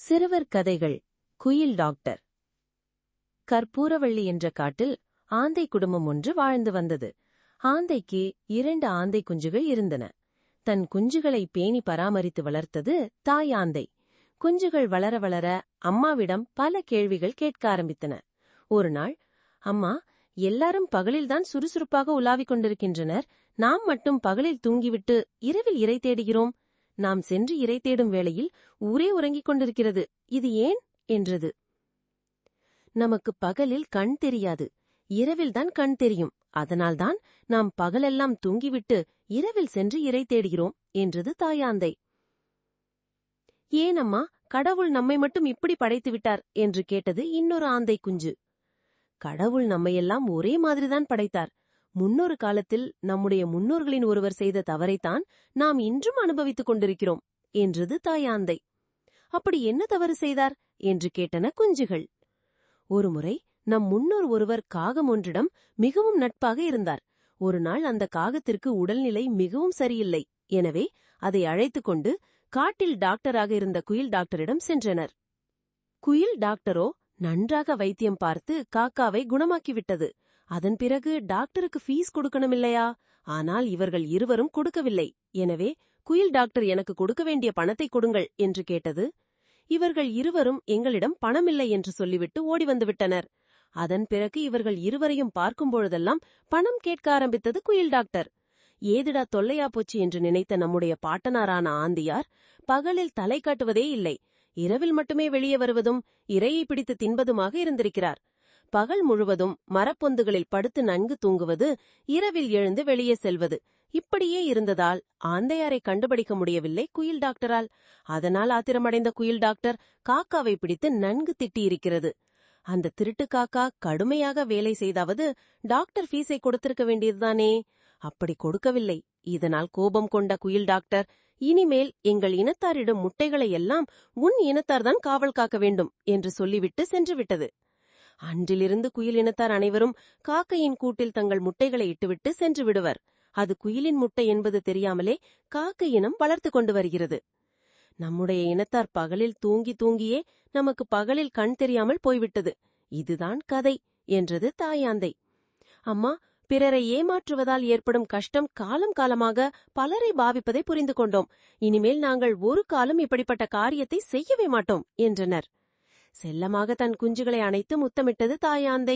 சிறுவர் கதைகள். குயில் டாக்டர். கற்பூரவள்ளி என்ற காட்டில் ஆந்தை குடும்பம் ஒன்று வாழ்ந்து வந்தது. ஆந்தைக்கு 2 ஆந்தை குஞ்சுகள் இருந்தன. தன் குஞ்சுகளை பேணி பராமரித்து வளர்த்தது தாய் ஆந்தை. குஞ்சுகள் வளர வளர அம்மாவிடம் பல கேள்விகள் கேட்க ஆரம்பித்தன. ஒரு நாள், அம்மா, எல்லாரும் பகலில்தான் சுறுசுறுப்பாக உலாவிக் கொண்டிருக்கின்றனர், நாம் மட்டும் பகலில் தூங்கிவிட்டு இரவில் இரை தேடுகிறோம். நாம் சென்று இரை தேடும் வேளையில் ஊரே உறங்கிக் கொண்டிருக்கிறது, இது ஏன் என்றது. நமக்கு பகலில் கண் தெரியாது, இரவில்தான் கண் தெரியும். அதனால்தான் நாம் பகலெல்லாம் தூங்கிவிட்டு இரவில் சென்று இரை தேடுகிறோம் என்றது தாயாந்தை. ஏனம்மா, கடவுள் நம்மை மட்டும் இப்படி படைத்து விட்டார் என்று கேட்டது இன்னொரு ஆந்தை குஞ்சு. கடவுள் நம்மையெல்லாம் ஒரே மாதிரிதான் படைத்தார். முன்னொரு காலத்தில் நம்முடைய முன்னோர்களின் ஒருவர் செய்த தவறைத்தான் நாம் இன்றும் அனுபவித்துக் கொண்டிருக்கிறோம் என்றது தாயாந்தை. அப்படி என்ன தவறு செய்தார் என்று கேட்டன குஞ்சுகள். ஒருமுறை நம் முன்னோர் ஒருவர் காகம் ஒன்றிடம் மிகவும் நட்பாக இருந்தார். ஒரு நாள் அந்த காகத்திற்கு உடல்நிலை மிகவும் சரியில்லை. எனவே அதை அழைத்துக் கொண்டு காட்டில் டாக்டராக இருந்த குயில் டாக்டரிடம் சென்றனர். குயில் டாக்டரோ நன்றாக வைத்தியம் பார்த்து காக்காவை குணமாக்கிவிட்டது. அதன் பிறகு டாக்டருக்கு ஃபீஸ் கொடுக்கணுமில்லையா? ஆனால் இவர்கள் இருவரும் கொடுக்கவில்லை. எனவே குயில் டாக்டர் எனக்கு கொடுக்க வேண்டிய பணத்தை கொடுங்கள் என்று கேட்டது. இவர்கள் இருவரும் எங்களிடம் பணமில்லை என்று சொல்லிவிட்டு ஓடி வந்துவிட்டனர். அதன் பிறகு இவர்கள் இருவரையும் பார்க்கும்பொழுதெல்லாம் பணம் கேட்க ஆரம்பித்தது குயில் டாக்டர். ஏதுடா தொல்லையா போச்சு என்று நினைத்த நம்முடைய பாட்டனாரான ஆந்தியார் பகலில் தலை காட்டுவதே இல்லை. இரவில் மட்டுமே வெளியே வருவதும் இரையை பிடித்து தின்பதுமாக இருந்திருக்கிறார். பகல் முழுவதும் மரப்பொந்துகளில் படுத்து நன்கு தூங்குவது, இரவில் எழுந்து வெளியே செல்வது, இப்படியே இருந்ததால் ஆந்தையாரை கண்டுபிடிக்க முடியவில்லை குயில் டாக்டரால். அதனால் ஆத்திரமடைந்த குயில் டாக்டர் காக்காவை பிடித்து நன்கு திட்டியிருக்கிறது. அந்த திருட்டு காக்கா கடுமையாக வேலை செய்தாவது டாக்டர் ஃபீஸை கொடுத்திருக்க வேண்டியதுதானே? அப்படி கொடுக்கவில்லை. இதனால் கோபம் கொண்ட குயில் டாக்டர், இனிமேல் எங்கள் இனத்தாரிடம் முட்டைகளை எல்லாம் உன் இனத்தார்தான் காவல் காக்க வேண்டும் என்று சொல்லிவிட்டு சென்று விட்டது. அன்றிலிருந்து குயில் இனத்தார் அனைவரும் காக்கையின் கூட்டில் தங்கள் முட்டைகளை இட்டுவிட்டு சென்று விடுவர். அது குயிலின் முட்டை என்பது தெரியாமலே காக்கை இனம் வளர்த்து கொண்டு வருகிறது. நம்முடைய இனத்தார் பகலில் தூங்கி தூங்கியே நமக்கு பகலில் கண் தெரியாமல் போய்விட்டது. இதுதான் கதை என்றது தாயாந்தை. அம்மா, பிறரை ஏமாற்றுவதால் ஏற்படும் கஷ்டம் காலம் காலமாக பலரை பாவிப்பதை புரிந்து கொண்டோம். இனிமேல் நாங்கள் ஒரு காலம் இப்படிப்பட்ட காரியத்தை செய்யவே மாட்டோம் என்றனர். செல்லமாக தன் குஞ்சுகளை அணைத்து முத்தமிட்டது தாயாந்தை.